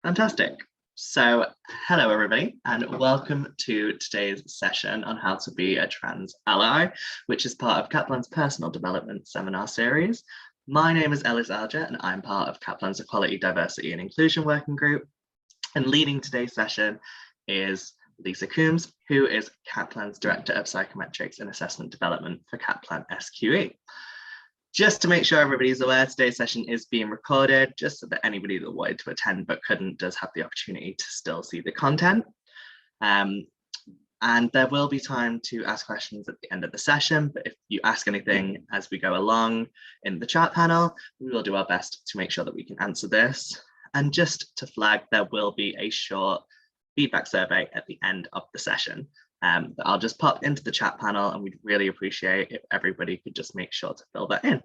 Fantastic. So, hello everybody, and welcome to today's session on how to be a trans ally, which is part of Kaplan's personal development seminar series. My name is Ellis Alger, and I'm part of Kaplan's Equality, Diversity and Inclusion Working Group. And leading today's session is Lisa Coombes, who is Kaplan's Director of Psychometrics and Assessment Development for Kaplan SQE. Just to make sure everybody's aware, today's session is being recorded, just so that anybody that wanted to attend but couldn't does have the opportunity to still see the content. And there will be time to ask questions at the end of the session, but if you ask anything as we go along in the chat panel, we will do our best to make sure that we can answer this. And just to flag, there will be a short feedback survey at the end of the session. That I'll just pop into the chat panel, and we'd really appreciate if everybody could just make sure to fill that in.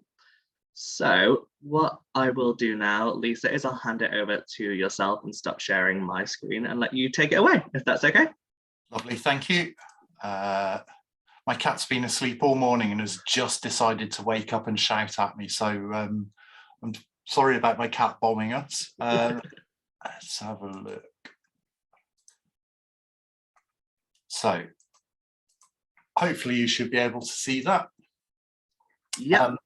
So what I will do now, Lisa, is I'll hand it over to yourself and stop sharing my screen and let you take it away, if that's okay. Lovely, thank you. My cat's been asleep all morning and has just decided to wake up and shout at me, so I'm sorry about my cat bombing us. Let's have a look. So hopefully you should be able to see that. Yeah.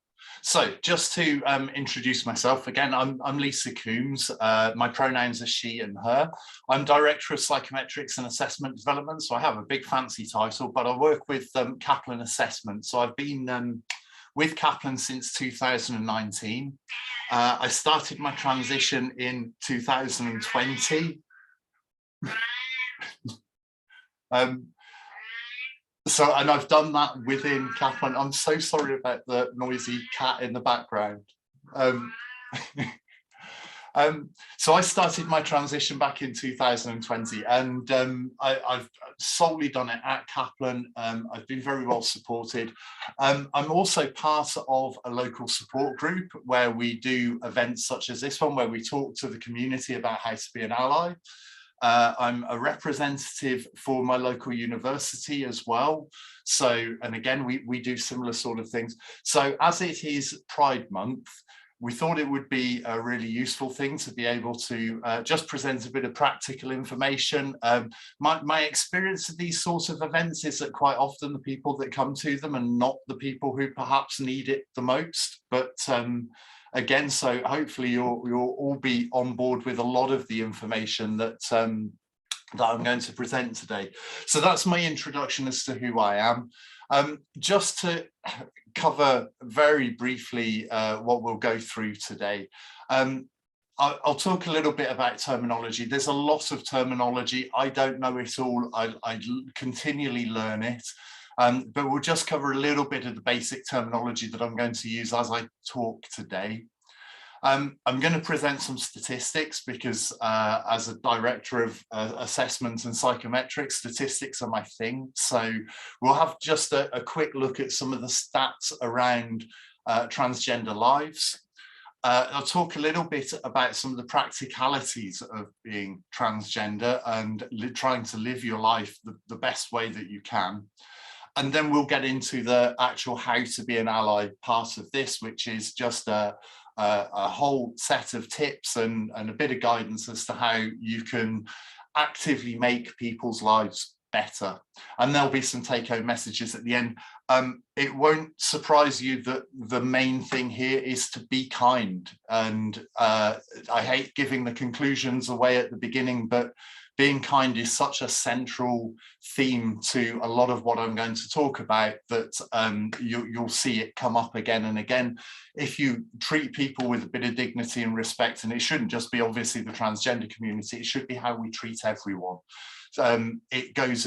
So just to introduce myself again, I'm Lisa Coombes. My pronouns are she and her. I'm Director of Psychometrics and Assessment Development, so I have a big fancy title, but I work with Kaplan Assessment. So I've been with Kaplan since 2019. I started my transition in 2020. And I've done that within Kaplan. I'm so sorry about the noisy cat in the background. So I started my transition back in 2020, and I've solely done it at Kaplan. I've been very well supported. I'm also part of a local support group where we do events such as this one, where we talk to the community about how to be an ally. I'm a representative for my local university as well. So, and again, we do similar sort of things. So as it is Pride Month, we thought it would be a really useful thing to be able to just present a bit of practical information. My experience of these sorts of events is that quite often the people that come to them are not the people who perhaps need it the most. But again, so hopefully you'll all be on board with a lot of the information that that I'm going to present today. So that's my introduction as to who I am. Just to cover very briefly what we'll go through today. I'll talk a little bit about terminology. There's a lot of terminology. I don't know it all. I continually learn it. But we'll just cover a little bit of the basic terminology that I'm going to use as I talk today. I'm going to present some statistics because as a director of assessment and psychometrics, statistics are my thing. So we'll have just a quick look at some of the stats around transgender lives. I'll talk a little bit about some of the practicalities of being transgender and trying to live your life the best way that you can. And then we'll get into the actual how to be an ally part of this, which is just a whole set of tips and a bit of guidance as to how you can actively make people's lives better. And there'll be some take-home messages at the end. It won't surprise you that the main thing here is to be kind. And I hate giving the conclusions away at the beginning, but being kind is such a central theme to a lot of what I'm going to talk about that you'll see it come up again and again. If you treat people with a bit of dignity and respect, and it shouldn't just be obviously the transgender community, it should be how we treat everyone. It goes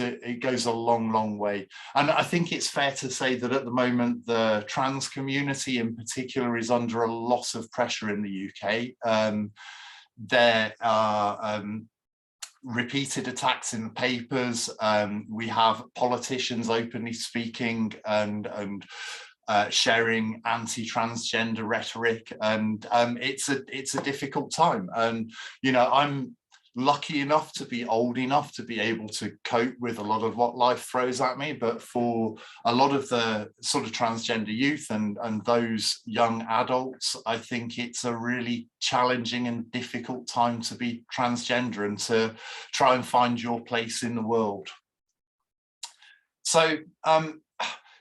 a long way. And I think it's fair to say that at the moment, the trans community in particular is under a lot of pressure in the UK. There are repeated attacks in the papers. We have politicians openly speaking and sharing anti-transgender rhetoric, and it's a difficult time. And you know, lucky enough to be old enough to be able to cope with a lot of what life throws at me, but for a lot of the sort of transgender youth and those young adults, I think it's a really challenging and difficult time to be transgender and to try and find your place in the world. So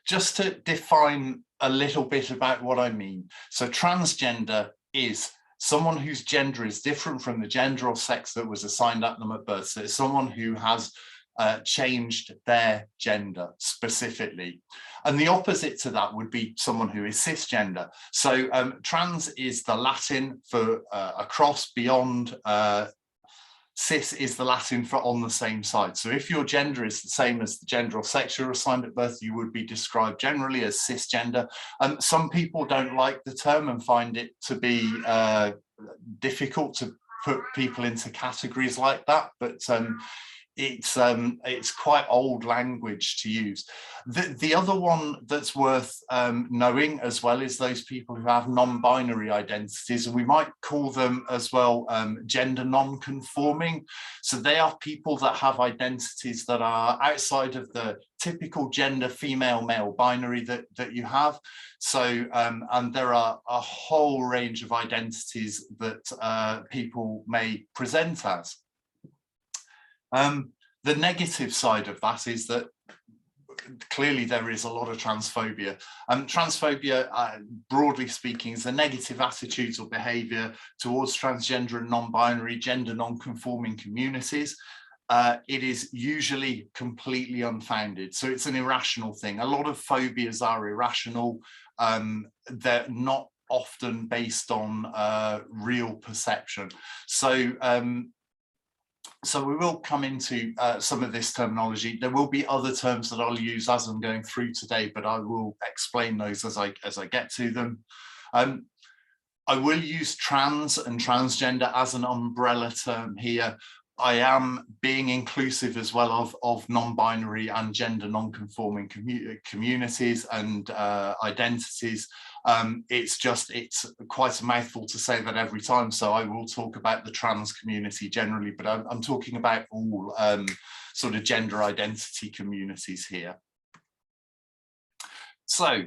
just to define a little bit about what I mean. So transgender is someone whose gender is different from the gender or sex that was assigned at them at birth. So it's someone who has changed their gender specifically. And the opposite to that would be someone who is cisgender. So trans is the Latin for across, beyond. Cis is the Latin for on the same side. So if your gender is the same as the gender or sex you're assigned at birth, you would be described generally as cisgender. Some people don't like the term and find it to be difficult to put people into categories like that, but it's quite old language to use. The other one that's worth knowing as well is those people who have non-binary identities, and we might call them as well gender non-conforming. So they are people that have identities that are outside of the typical gender female male binary that you have. So and there are a whole range of identities that people may present as. The negative side of that is that clearly there is a lot of transphobia. Transphobia, broadly speaking, is a negative attitudes or behaviour towards transgender and non-binary, gender non-conforming communities. It is usually completely unfounded. So it's an irrational thing. A lot of phobias are irrational. They're not often based on real perception. So we will come into some of this terminology. There will be other terms that I'll use as I'm going through today, but I will explain those as I get to them. I will use trans and transgender as an umbrella term here. I am being inclusive as well of non-binary and gender non-conforming communities and identities. It's quite a mouthful to say that every time, so I will talk about the trans community generally, but I'm talking about all sort of gender identity communities here. So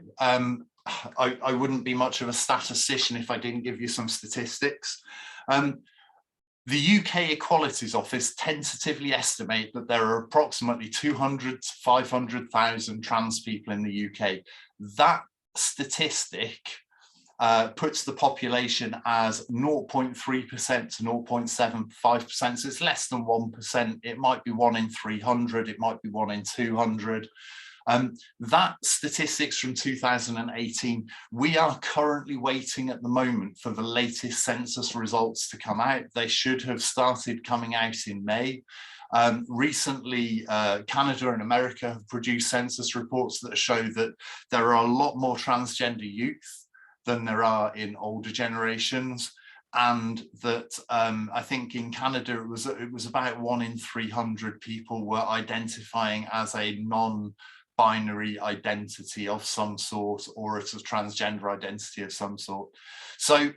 I wouldn't be much of a statistician if I didn't give you some statistics. The UK Equalities Office tentatively estimate that there are approximately 200 to 500,000 trans people in the UK. That statistic puts the population as 0.3% to 0.75%, so it's less than 1%. It might be 1 in 300, it might be 1 in 200. That statistics from 2018, we are currently waiting at the moment for the latest census results to come out. They should have started coming out in May. Recently, Canada and America have produced census reports that show that there are a lot more transgender youth than there are in older generations. And that I think in Canada, it was about 1 in 300 people were identifying as a non-binary identity of some sort, or as a transgender identity of some sort. So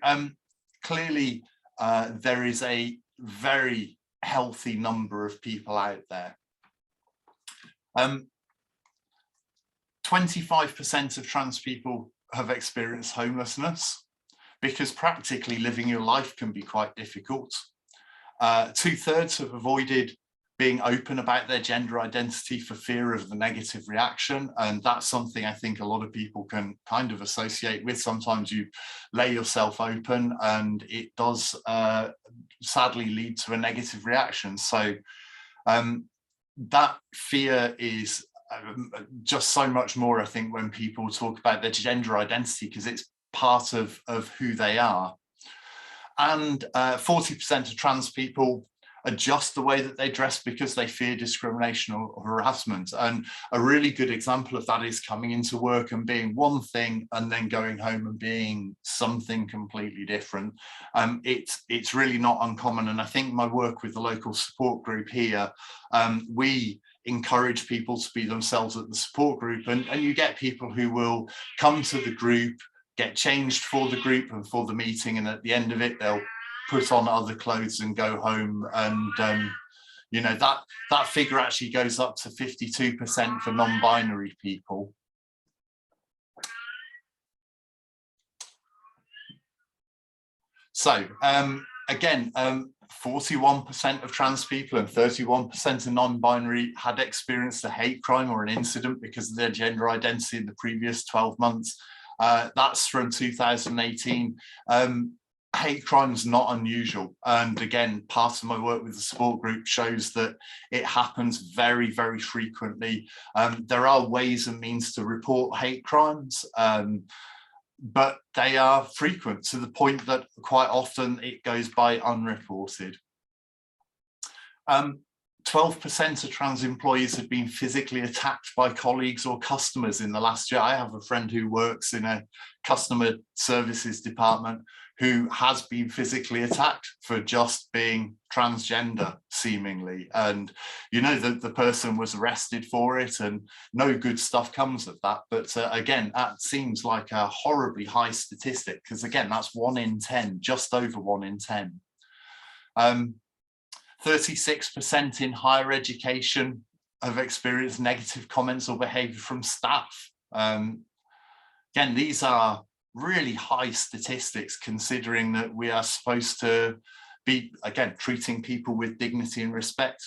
clearly there is a very healthy number of people out there. 25% of trans people have experienced homelessness, because practically living your life can be quite difficult. 2/3 have avoided being open about their gender identity for fear of the negative reaction. And that's something I think a lot of people can kind of associate with. Sometimes you lay yourself open and it does sadly lead to a negative reaction. So that fear is just so much more, I think, when people talk about their gender identity, because it's part of who they are. And 40% of trans people adjust the way that they dress because they fear discrimination or harassment. And a really good example of that is coming into work and being one thing and then going home and being something completely different. It's really not uncommon. And I think my work with the local support group here, we encourage people to be themselves at the support group, and you get people who will come to the group, get changed for the group and for the meeting, and at the end of it they'll put on other clothes and go home. And you know, that figure actually goes up to 52% for non-binary people. So again, 41% of trans people and 31% of non-binary had experienced a hate crime or an incident because of their gender identity in the previous 12 months. That's from 2018. Hate crime is not unusual. And again, part of my work with the support group shows that it happens very, very frequently. There are ways and means to report hate crimes, but they are frequent to the point that quite often it goes by unreported. 12% of trans employees have been physically attacked by colleagues or customers in the last year. I have a friend who works in a customer services department who has been physically attacked for just being transgender, seemingly. And, you know, the person was arrested for it and no good stuff comes of that. But again, that seems like a horribly high statistic, because again, that's 1 in 10, just over 1 in 10. 36% in higher education have experienced negative comments or behaviour from staff. Again, these are really high statistics, considering that we are supposed to be, again, treating people with dignity and respect.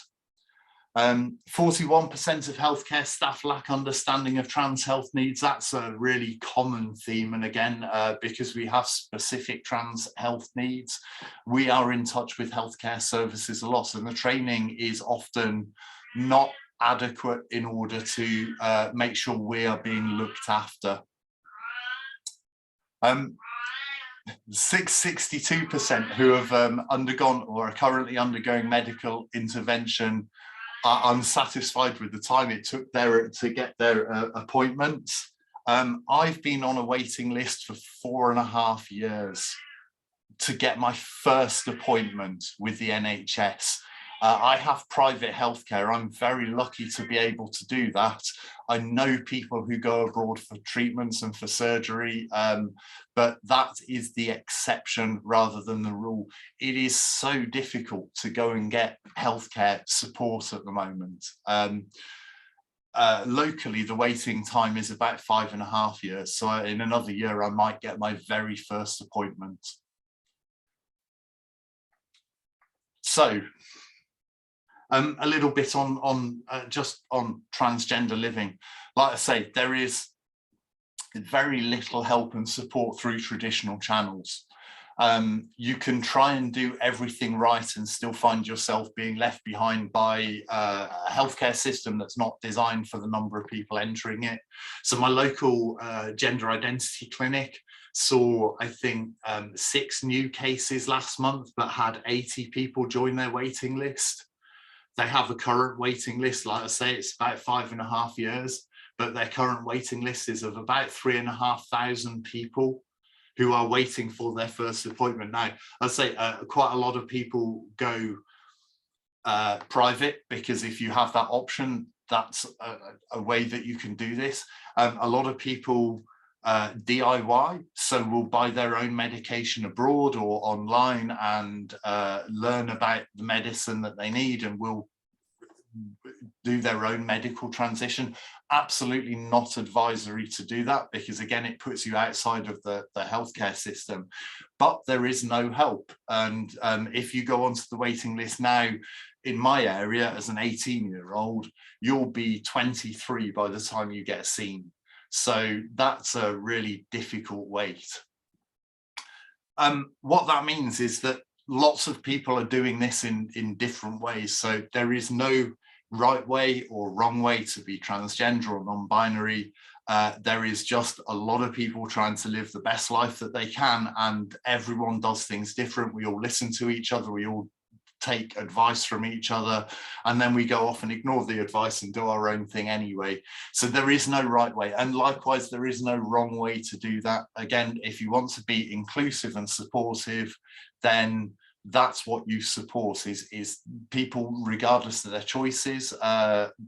41% of healthcare staff lack understanding of trans health needs. That's a really common theme. And again, because we have specific trans health needs, we are in touch with healthcare services a lot. And the training is often not adequate in order to make sure we are being looked after. 62% who have undergone or are currently undergoing medical intervention are unsatisfied with the time it took to get their appointments. I've been on a waiting list for 4.5 years to get my first appointment with the NHS. I have private healthcare. I'm very lucky to be able to do that. I know people who go abroad for treatments and for surgery, but that is the exception rather than the rule. It is so difficult to go and get healthcare support at the moment. Locally, the waiting time is about 5.5 years. So in another year, I might get my very first appointment. So, a little bit on just on transgender living. Like I say, there is very little help and support through traditional channels. You can try and do everything right and still find yourself being left behind by a healthcare system that's not designed for the number of people entering it. So my local gender identity clinic saw, I think, 6 new cases last month, but had 80 people join their waiting list. They have a current waiting list, like I say, it's about 5.5 years, but their current waiting list is of about 3,500 people who are waiting for their first appointment. Now, I'd say quite a lot of people go private, because if you have that option, that's a way that you can do this. A lot of people DIY, so will buy their own medication abroad or online and learn about the medicine that they need and will do their own medical transition. Absolutely not advisory to do that, because again, it puts you outside of the healthcare system. But there is no help. And if you go onto the waiting list now, in my area, as an 18-year-old, you'll be 23 by the time you get seen. So that's a really difficult wait. What that means is that lots of people are doing this in different ways. So there is no right way or wrong way to be transgender or non-binary. There is just a lot of people trying to live the best life that they can, and everyone does things different. We all listen to each other, we all take advice from each other, and then we go off and ignore the advice and do our own thing anyway. So there is no right way, and likewise there is no wrong way to do that. Again, if you want to be inclusive and supportive, then that's what you support, is people, regardless of their choices,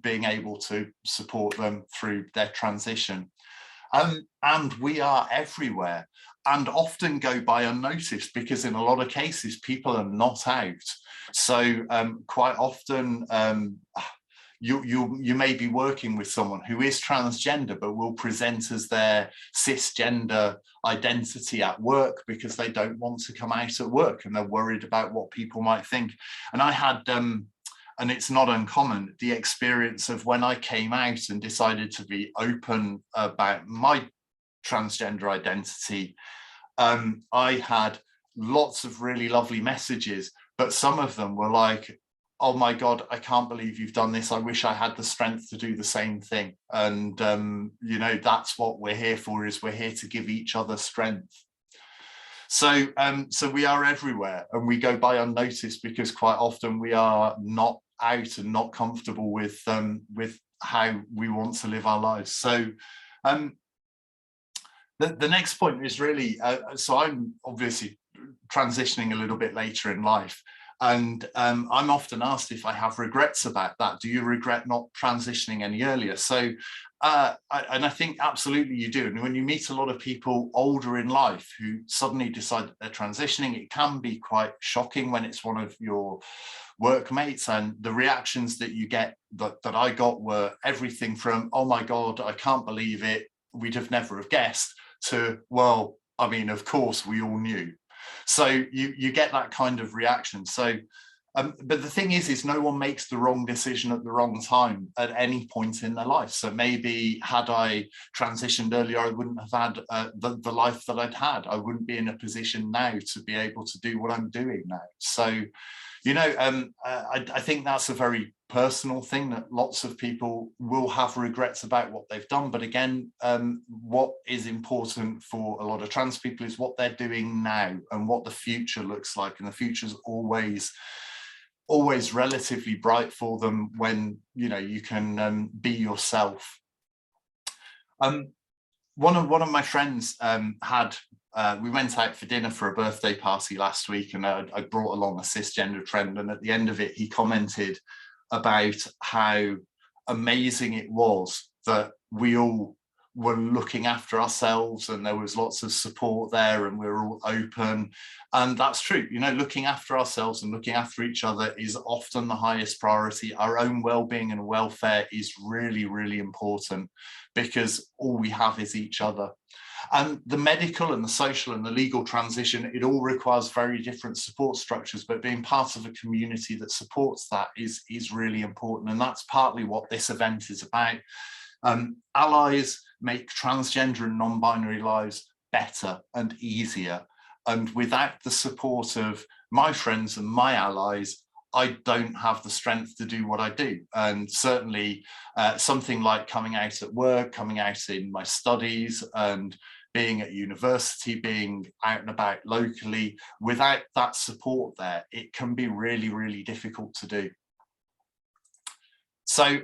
being able to support them through their transition. And we are everywhere. and often go by unnoticed, because in a lot of cases people are not out. So quite often you may be working with someone who is transgender but will present as their cisgender identity at work because they don't want to come out at work and they're worried about what people might think. And I had and it's not uncommon, the experience of when I came out and decided to be open about my transgender identity, I had lots of really lovely messages, but some of them were like, oh my God, I can't believe you've done this. I wish I had the strength to do the same thing. And, you know, that's what we're here for, is we're here to give each other strength. So, so we are everywhere and we go by unnoticed because quite often we are not out and not comfortable with how we want to live our lives. So the next point is really, so I'm obviously transitioning a little bit later in life, and I'm often asked if I have regrets about that. Do you regret not transitioning any earlier? So, and I think absolutely you do. And when you meet a lot of people older in life who suddenly decide that they're transitioning, it can be quite shocking when it's one of your workmates, and the reactions that you get, that I got, were everything from, oh my God, I can't believe it, we'd have never have guessed, to, well, I mean, of course we all knew. So you get that kind of reaction. So but the thing is no one makes the wrong decision at the wrong time at any point in their life. So maybe had I transitioned earlier, I wouldn't have had the life that I'd had. I wouldn't be in a position now to be able to do what I'm doing now. So, you know, I think that's a very personal thing, that lots of people will have regrets about what they've done. But again, what is important for a lot of trans people is what they're doing now and what the future looks like. And the future's always relatively bright for them when, you know, you can be yourself. One of my friends we went out for dinner for a birthday party last week, and I brought along a cisgender friend, and at the end of it he commented about how amazing it was that we all were looking after ourselves and there was lots of support there and we were all open. And that's true, you know, looking after ourselves and looking after each other is often the highest priority. Our own well-being and welfare is really, really important, because all we have is each other. And the medical and the social and the legal transition, it all requires very different support structures, but being part of a community that supports that is really important. And that's partly what this event is about. Allies make transgender and non-binary lives better and easier. And without the support of my friends and my allies, I don't have the strength to do what I do. And certainly something like coming out at work, coming out in my studies, and being at university, being out and about locally, without that support there, it can be really, really difficult to do. So,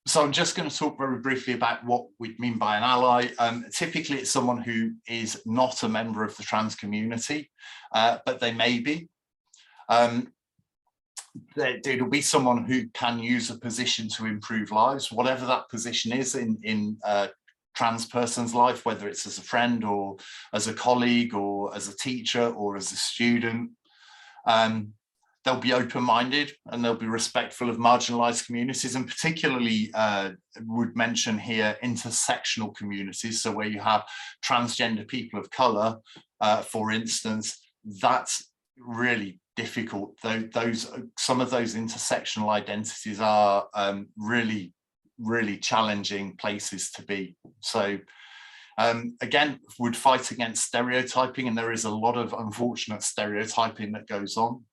so I'm just going to talk very briefly about what we mean by an ally. Typically, it's someone who is not a member of the trans community, but they may be. It'll be someone who can use a position to improve lives, whatever that position is in trans person's life, whether it's as a friend or as a colleague or as a teacher or as a student. They'll be open-minded and they'll be respectful of marginalized communities, and particularly would mention here intersectional communities. So where you have transgender people of color, for instance, that's really difficult. Some of those intersectional identities are really, really challenging places to be. So again, would fight against stereotyping, and there is a lot of unfortunate stereotyping that goes on.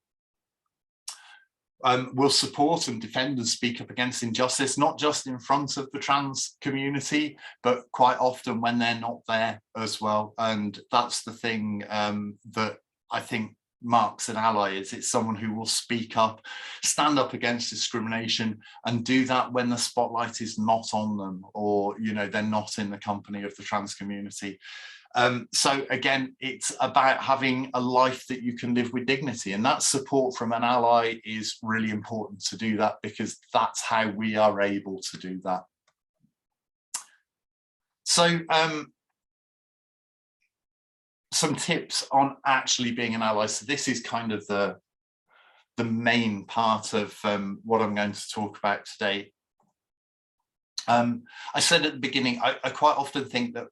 Will support and defend and speak up against injustice, not just in front of the trans community, but quite often when they're not there as well. And that's the thing that I think marks an ally, is it's someone who will speak up, stand up against discrimination, and do that when the spotlight is not on them, or, you know, they're not in the company of the trans community. So again, it's about having a life that you can live with dignity, and that support from an ally is really important to do that, because that's how we are able to do that. So some tips on actually being an ally. So this is kind of the main part of what I'm going to talk about today. I said at the beginning, I quite often think that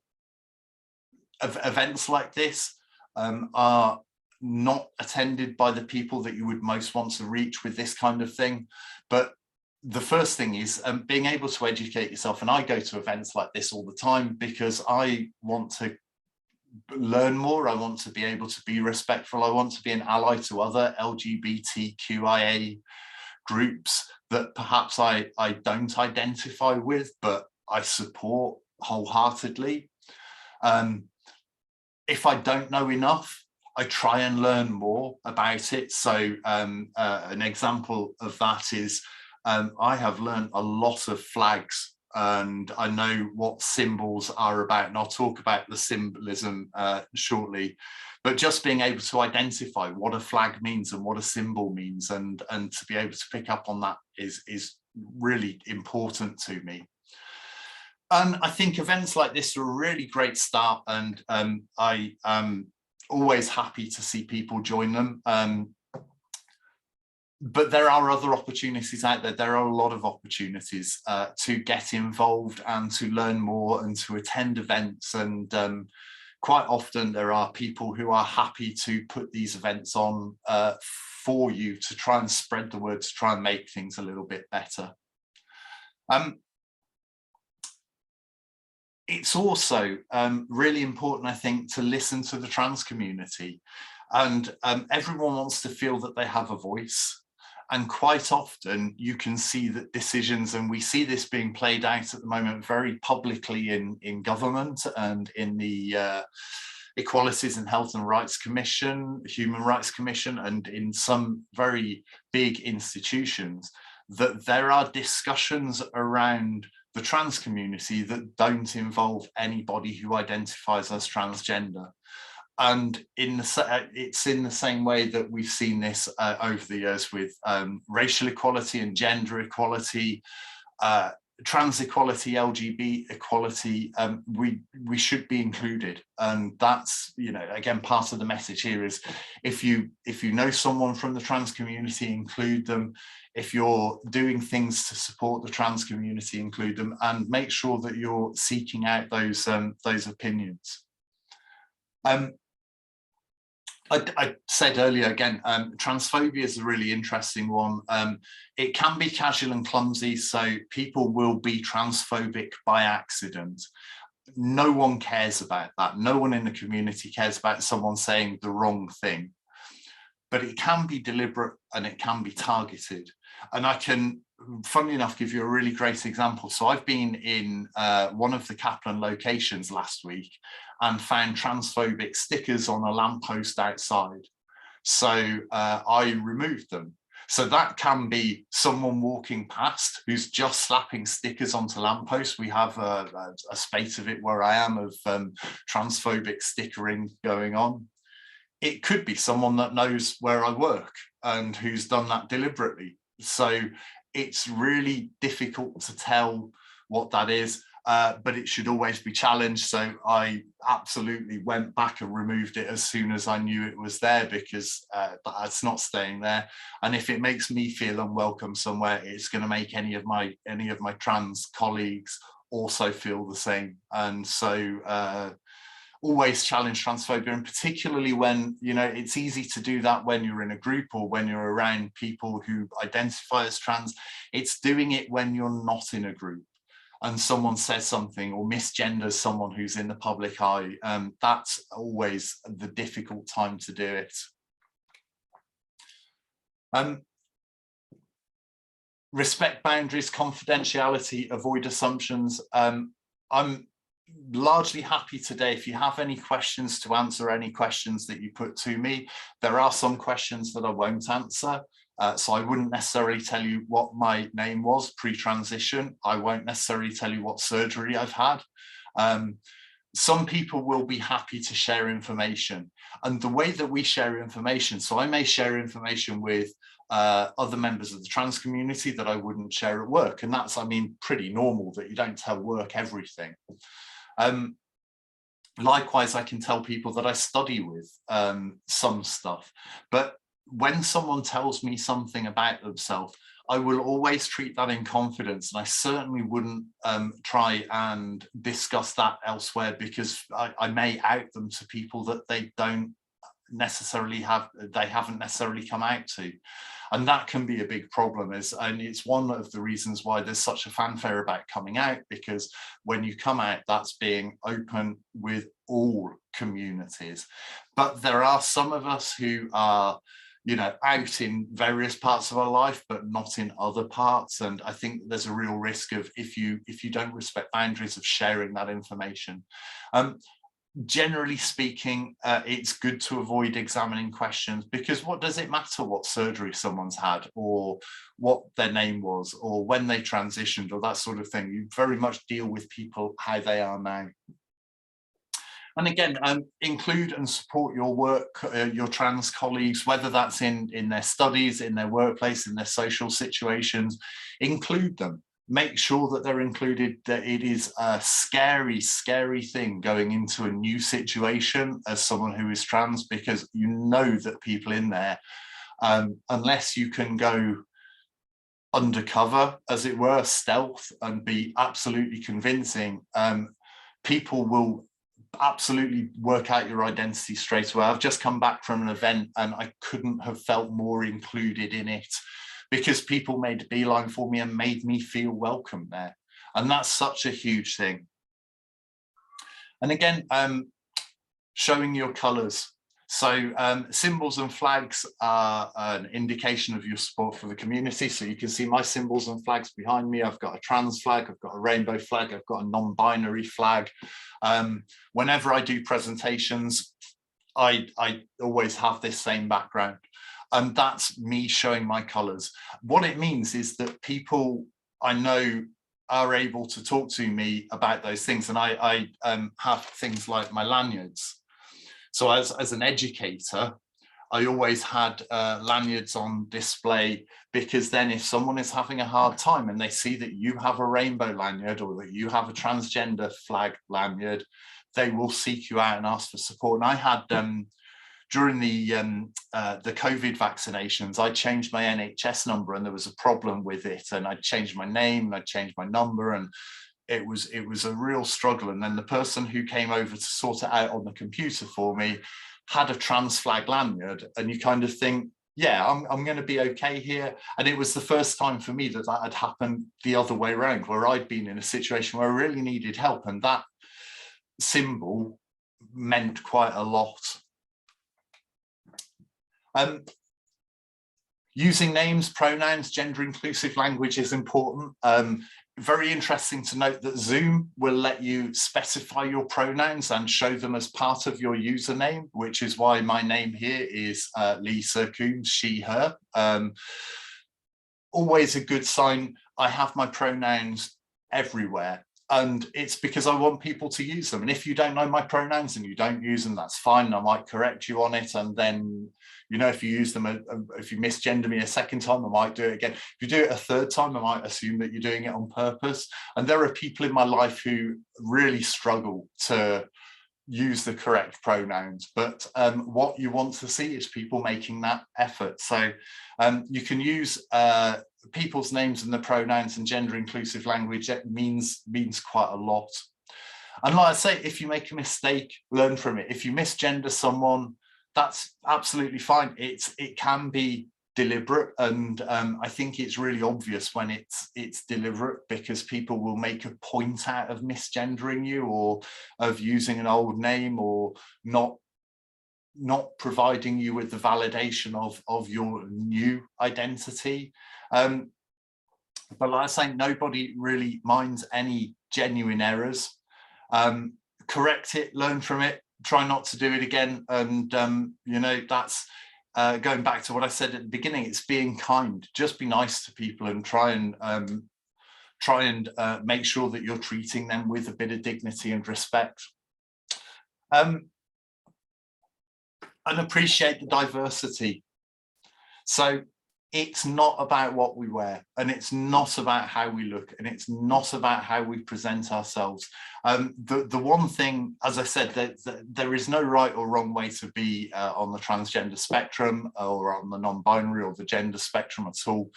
events like this are not attended by the people that you would most want to reach with this kind of thing. But the first thing is being able to educate yourself. And I go to events like this all the time because I want to learn more. I want to be able to be respectful. I want to be an ally to other LGBTQIA groups that perhaps I don't identify with, but I support wholeheartedly. If I don't know enough, I try and learn more about it. So an example of that is I have learned a lot of flags, and I know what symbols are about, and I'll talk about the symbolism shortly. But just being able to identify what a flag means and what a symbol means, and to be able to pick up on that is really important to me. And I think events like this are a really great start, and I am always happy to see people join them. But there are other opportunities out there. There are a lot of opportunities to get involved and to learn more and to attend events. And quite often there are people who are happy to put these events on for you to try and spread the word, to try and make things a little bit better. It's also really important, I think, to listen to the trans community. And everyone wants to feel that they have a voice. And quite often you can see that decisions, and we see this being played out at the moment very publicly in government and in the Equalities and Health and Rights Commission, Human Rights Commission, and in some very big institutions, that there are discussions around the trans community that don't involve anybody who identifies as transgender. And it's in the same way that we've seen this over the years with racial equality and gender equality, trans equality, LGBT equality. We should be included, and that's, you know, again, part of the message here is if you know someone from the trans community, include them. If you're doing things to support the trans community, include them, and make sure that you're seeking out those opinions. I said earlier, again, transphobia is a really interesting one. It can be casual and clumsy, so people will be transphobic by accident. No one cares about that. No one in the community cares about someone saying the wrong thing. But it can be deliberate and it can be targeted. And I can, funnily enough, give you a really great example. So I've been in one of the Kaplan locations last week and found transphobic stickers on a lamppost outside. So I removed them. So that can be someone walking past who's just slapping stickers onto lampposts. We have a spate of it where I am of transphobic stickering going on. It could be someone that knows where I work and who's done that deliberately. So it's really difficult to tell what that is, but it should always be challenged. So I absolutely went back and removed it as soon as I knew it was there, because it's not staying there. And if it makes me feel unwelcome somewhere, it's going to make any of my trans colleagues also feel the same. And so always challenge transphobia, and particularly when, you know, it's easy to do that when you're in a group or when you're around people who identify as trans. It's doing it when you're not in a group and someone says something or misgenders someone who's in the public eye. That's always the difficult time to do it. Respect boundaries, confidentiality, avoid assumptions. I'm largely happy today if you have any questions to answer any questions that you put to me. There are some questions that I won't answer, so I wouldn't necessarily tell you what my name was pre-transition. I won't necessarily tell you what surgery I've had. Some people will be happy to share information, and the way that we share information, so I may share information with other members of the trans community that I wouldn't share at work, and that's, I mean, pretty normal that you don't tell work everything. Likewise, I can tell people that I study with some stuff, but when someone tells me something about themselves, I will always treat that in confidence, and I certainly wouldn't try and discuss that elsewhere, because I may out them to people that they don't necessarily haven't necessarily come out to, and that can be a big problem. And it's one of the reasons why there's such a fanfare about coming out, because when you come out, that's being open with all communities. But there are some of us who are, you know, out in various parts of our life but not in other parts, and I think there's a real risk of, if you don't respect boundaries, of sharing that information. Generally speaking, it's good to avoid examining questions, because what does it matter what surgery someone's had, or what their name was, or when they transitioned, or that sort of thing? You very much deal with people how they are now. And again, include and support your work, your trans colleagues, whether that's in their studies, in their workplace, in their social situations. Include them. Make sure that they're included. That it is a scary, scary thing going into a new situation as someone who is trans, because you know that people in there, unless you can go undercover, as it were, stealth, and be absolutely convincing, people will absolutely work out your identity straight away. I've just come back from an event and I couldn't have felt more included in it, because people made a beeline for me and made me feel welcome there. And that's such a huge thing. And again, showing your colours. So symbols and flags are an indication of your support for the community. So you can see my symbols and flags behind me. I've got a trans flag, I've got a rainbow flag, I've got a non-binary flag. Whenever I do presentations, I always have this same background. And that's me showing my colours. What it means is that people I know are able to talk to me about those things. And I have things like my lanyards. So as an educator, I always had lanyards on display, because then if someone is having a hard time and they see that you have a rainbow lanyard, or that you have a transgender flag lanyard, they will seek you out and ask for support. And I had, during the COVID vaccinations, I changed my NHS number and there was a problem with it. And I changed my name and I changed my number, and it was a real struggle. And then the person who came over to sort it out on the computer for me had a trans flag lanyard, and you kind of think, yeah, I'm going to be okay here. And it was the first time for me that had happened the other way around, where I'd been in a situation where I really needed help, and that symbol meant quite a lot. Using names, pronouns, gender inclusive language is important. Very interesting to note that Zoom will let you specify your pronouns and show them as part of your username, which is why my name here is Lisa Coombes, she, her. Always a good sign. I have my pronouns everywhere, and it's because I want people to use them. And if you don't know my pronouns and you don't use them, that's fine. I might correct you on it, and then, you know, if you use them, if you misgender me a second time, I might do it again. If you do it a third time, I might assume that you're doing it on purpose. And there are people in my life who really struggle to use the correct pronouns, but what you want to see is people making that effort. So you can use people's names and the pronouns and gender inclusive language. It means quite a lot. And like I say, if you make a mistake, learn from it. If you misgender someone, that's absolutely fine. It can be deliberate, and I think it's really obvious when it's deliberate, because people will make a point out of misgendering you, or of using an old name, or not providing you with the validation of your new identity. But like I say, nobody really minds any genuine errors. Correct it, learn from it, try not to do it again. And you know, that's going back to what I said at the beginning, it's being kind. Just be nice to people, and try and make sure that you're treating them with a bit of dignity and respect. And appreciate the diversity. So it's not about what we wear, and it's not about how we look, and it's not about how we present ourselves. The one thing, as I said, that there is no right or wrong way to be on the transgender spectrum or on the non-binary or the gender spectrum at all.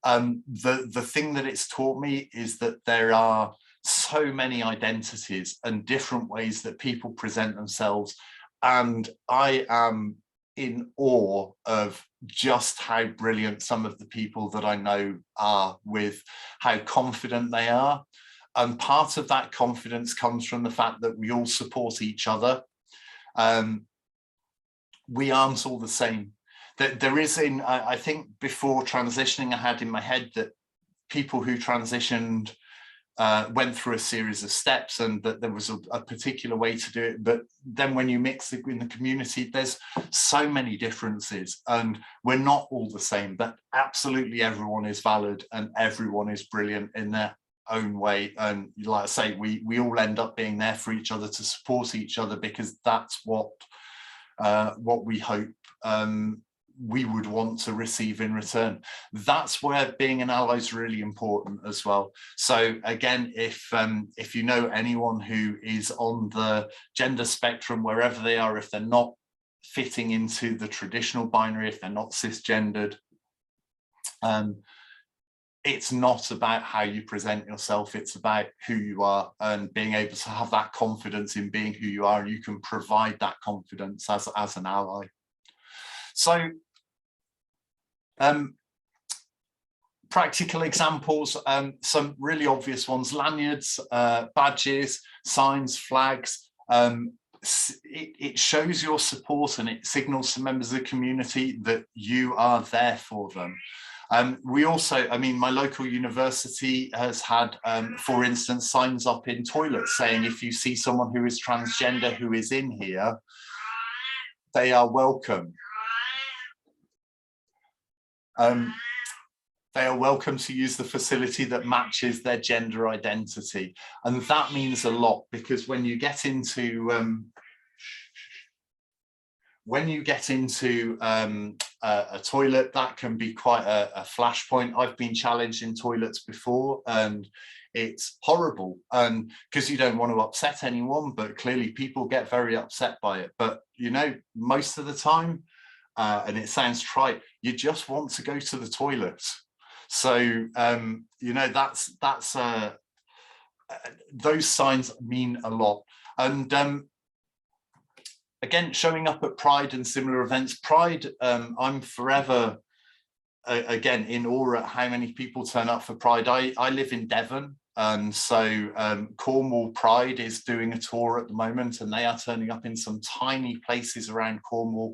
The thing that it's taught me is that there are so many identities and different ways that people present themselves, and I am in awe of just how brilliant some of the people that I know are, with how confident they are. And part of that confidence comes from the fact that we all support each other. We aren't all the same. There is, I think before transitioning, I had in my head that people who transitioned went through a series of steps, and that there was a particular way to do it. But then when you mix it in the community, there's so many differences, and we're not all the same, but absolutely everyone is valid and everyone is brilliant in their own way. And like I say, we all end up being there for each other, to support each other, because that's what we hope we would want to receive in return. That's where being an ally is really important as well. So again, if you know anyone who is on the gender spectrum, wherever they are, if they're not fitting into the traditional binary, if they're not cisgendered, it's not about how you present yourself, it's about who you are, and being able to have that confidence in being who you are, and you can provide that confidence as an ally. So practical examples, some really obvious ones: lanyards, badges, signs, flags. It shows your support, and it signals to members of the community that you are there for them. We also, I mean, my local university has had, for instance, signs up in toilets saying, if you see someone who is transgender who is in here, they are welcome. They are welcome to use the facility that matches their gender identity. And that means a lot, because when you get into a toilet, that can be quite a flashpoint. I've been challenged in toilets before, and it's horrible, and because you don't want to upset anyone, but clearly people get very upset by it. But you know, most of the time, and it sounds trite, you just want to go to the toilet. So you know, that's those signs mean a lot. And again, showing up at Pride and similar events. Pride, I'm forever again in awe at how many people turn up for Pride. I live in Devon, and so Cornwall Pride is doing a tour at the moment, and they are turning up in some tiny places around Cornwall,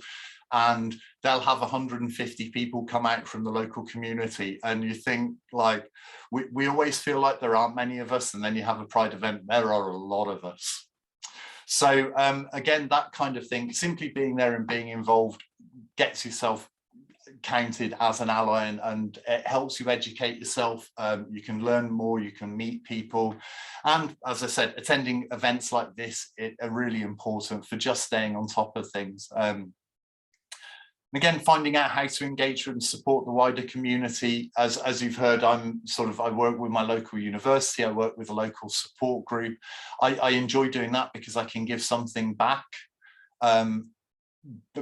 and they'll have 150 people come out from the local community. And you think, like, we always feel like there aren't many of us, and then you have a Pride event, there are a lot of us. So again, that kind of thing, simply being there and being involved gets yourself counted as an ally, and it helps you educate yourself. You can learn more, you can meet people. And as I said, attending events like this are really important for just staying on top of things. Again, finding out how to engage and support the wider community. As you've heard, I work with my local university, I work with a local support group. I enjoy doing that because I can give something back,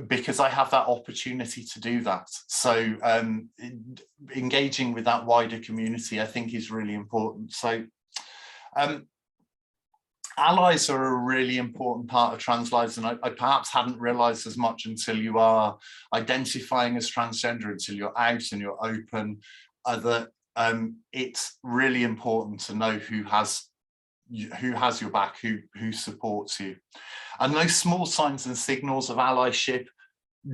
because I have that opportunity to do that. So engaging with that wider community, I think, is really important. So allies are a really important part of trans lives, and I perhaps hadn't realized as much until you are identifying as transgender, until you're out and you're open, that it's really important to know who has your back, who supports you. And those small signs and signals of allyship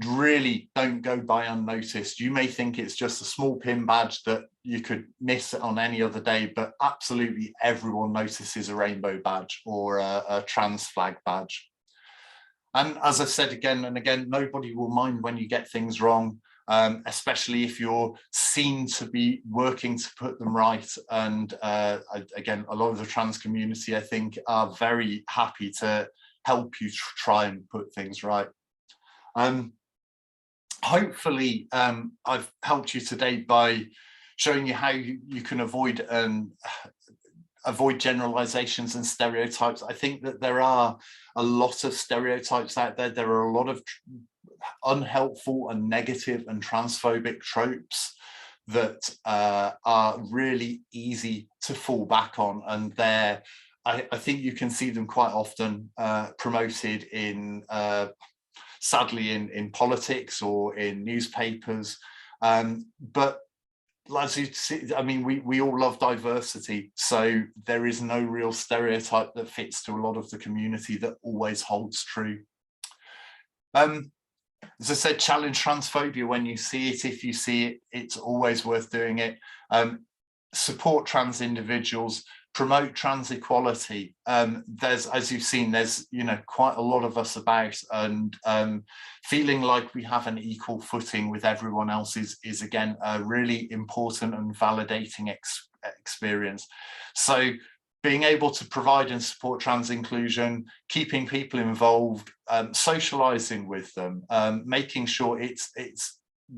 really don't go by unnoticed. You may think it's just a small pin badge that you could miss on any other day, but absolutely everyone notices a rainbow badge or a trans flag badge. And as I've said again and again, nobody will mind when you get things wrong, especially if you're seen to be working to put them right. And again, a lot of the trans community, I think, are very happy to help you try and put things right. hopefully I've helped you today by showing you how you can avoid generalizations and stereotypes. I think that there are a lot of stereotypes out there. There are a lot of unhelpful and negative and transphobic tropes that are really easy to fall back on, and I think you can see them quite often promoted in sadly in politics or in newspapers, but as you see, I mean, we all love diversity, so there is no real stereotype that fits to a lot of the community that always holds true. As I said, challenge transphobia when you see it. If you see it, it's always worth doing it. Support trans individuals, promote trans equality. There's, as you've seen, there's quite a lot of us about, and feeling like we have an equal footing with everyone else is again a really important and validating experience. So being able to provide and support trans inclusion, keeping people involved, socializing with them, making sure it's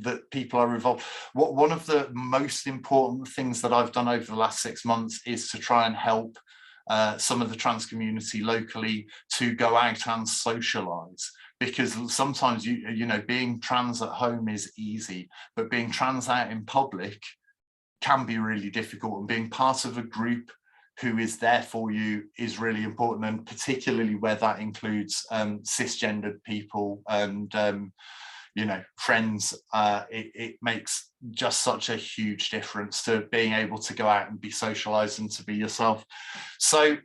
that people are involved. One of the most important things that I've done over the last 6 months is to try and help some of the trans community locally to go out and socialize, because sometimes being trans at home is easy, but being trans out in public can be really difficult, and being part of a group who is there for you is really important, and particularly where that includes cisgendered people and friends. It makes just such a huge difference to being able to go out and be socialized and to be yourself. So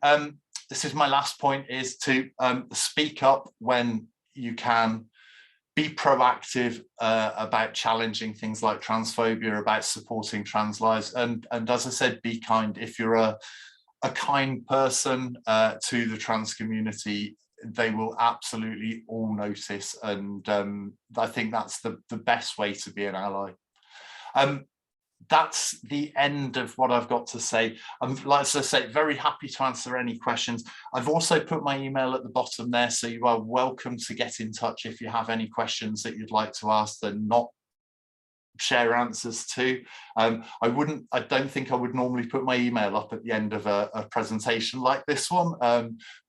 this is my last point, is to speak up when you can, be proactive about challenging things like transphobia, about supporting trans lives, and as I said, be kind. If you're a kind person to the trans community, they will absolutely all notice, and I think that's the best way to be an ally. That's the end of what I've got to say. I'm, like I say, very happy to answer any questions. I've also put my email at the bottom there, so you are welcome to get in touch if you have any questions that you'd like to ask and not share answers to. I don't think I would normally put my email up at the end of a presentation like this one,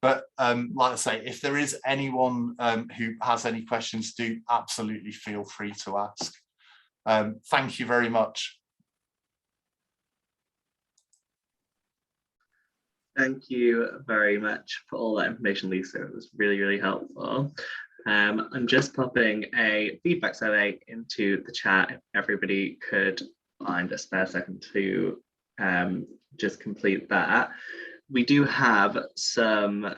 but like I say, if there is anyone who has any questions, do absolutely feel free to ask. Thank you very much. Thank you very much for all that information, Lisa. It was really, really helpful. I'm just popping a feedback survey into the chat. If everybody could find a spare second to just complete that. We do have some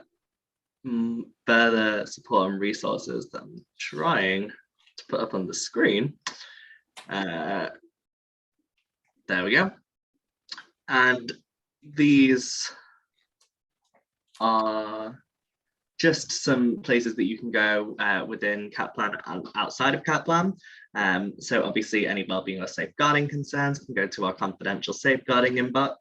further support and resources that I'm trying to put up on the screen. There we go. And these are just some places that you can go within Kaplan and outside of Kaplan. So obviously any wellbeing or safeguarding concerns can go to our confidential safeguarding inbox.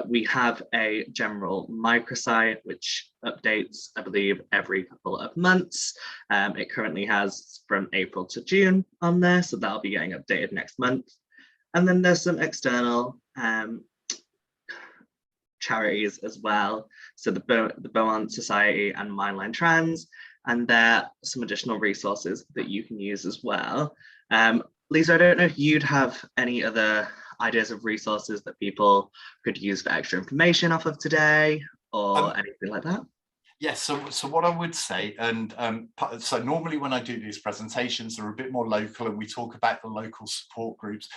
We have a general microsite which updates, I believe, every couple of months. It currently has from April to June on there, so that'll be getting updated next month. And then there's some external charities as well, so the Beaumont Society and Mindline Trans, and there are some additional resources that you can use as well. Lisa, I don't know if you'd have any other ideas of resources that people could use for extra information off of today, or anything like that? Yes, so what I would say, and so normally when I do these presentations, they're a bit more local and we talk about the local support groups.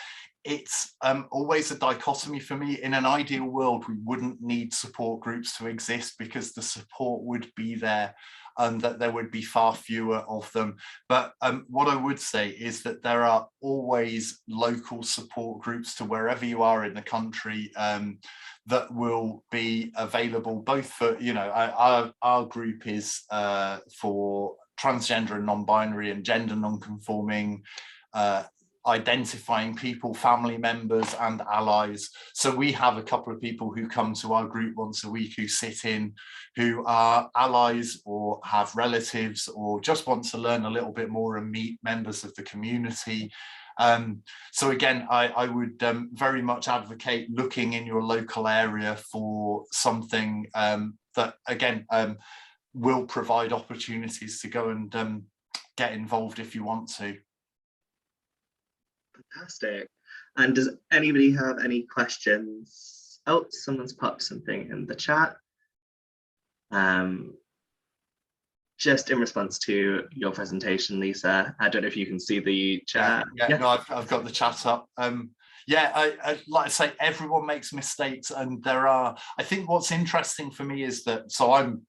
It's always a dichotomy for me. In an ideal world, we wouldn't need support groups to exist because the support would be there and that there would be far fewer of them. But what I would say is that there are always local support groups to wherever you are in the country that will be available, both for, our group is for transgender and non-binary and gender non-conforming identifying people, family members and allies. So we have a couple of people who come to our group once a week who sit in, who are allies or have relatives or just want to learn a little bit more and meet members of the community. So again, I would very much advocate looking in your local area for something that again will provide opportunities to go and get involved if you want to. Fantastic. And does anybody have any questions? Oh, someone's popped something in the chat. Just in response to your presentation, Lisa, I don't know if you can see the chat. Yeah. No, I've got the chat up. Yeah, I like I say, everyone makes mistakes, and there are, I think what's interesting for me is that, so I'm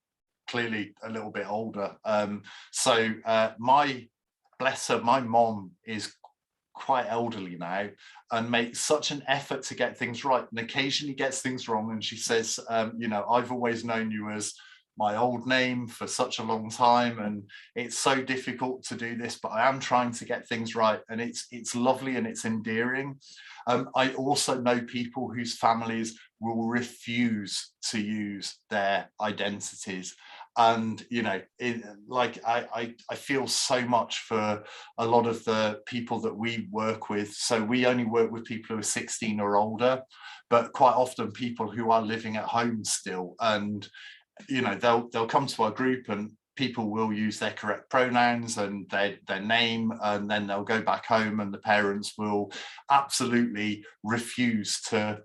clearly a little bit older. So bless her, my mom is quite elderly now and makes such an effort to get things right, and occasionally gets things wrong. And she says, you know, I've always known you as my old name for such a long time, and it's so difficult to do this, but I am trying to get things right. And it's lovely and it's endearing. I also know people whose families will refuse to use their identities. And, you know, I feel so much for a lot of the people that we work with. So we only work with people who are 16 or older, but quite often people who are living at home still. And, you know, they'll come to our group and people will use their correct pronouns and their name, and then they'll go back home and the parents will absolutely refuse to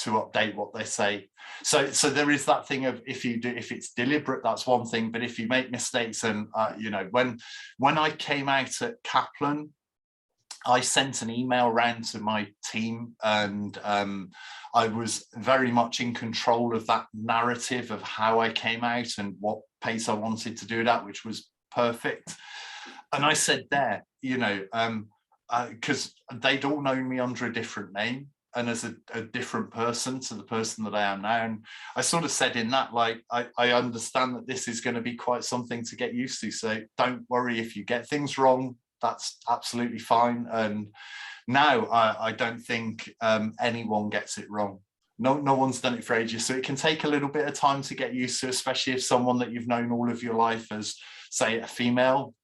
update what they say. So there is that thing of, if it's deliberate, that's one thing, but if you make mistakes, and you know, when I came out at Kaplan, I sent an email around to my team, and I was very much in control of that narrative of how I came out and what pace I wanted to do that, which was perfect. And I said there, you know, because they'd all known me under a different name and as a different person to the person that I am now. And I sort of said in that, like, I understand that this is going to be quite something to get used to. So don't worry if you get things wrong, that's absolutely fine. And now I don't think anyone gets it wrong. No one's done it for ages. So it can take a little bit of time to get used to, especially if someone that you've known all of your life as, say, a female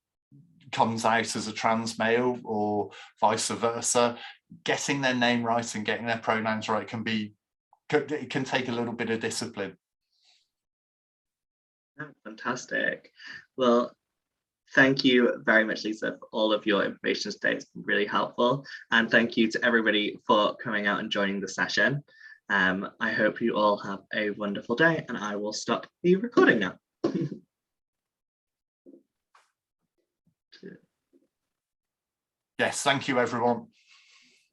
comes out as a trans male or vice versa. Getting their name right and getting their pronouns right it can take a little bit of discipline. Oh, fantastic. Well, thank you very much, Lisa, for all of your information today. It's been really helpful. And thank you to everybody for coming out and joining the session. I hope you all have a wonderful day, and I will stop the recording now. Yes, thank you, everyone.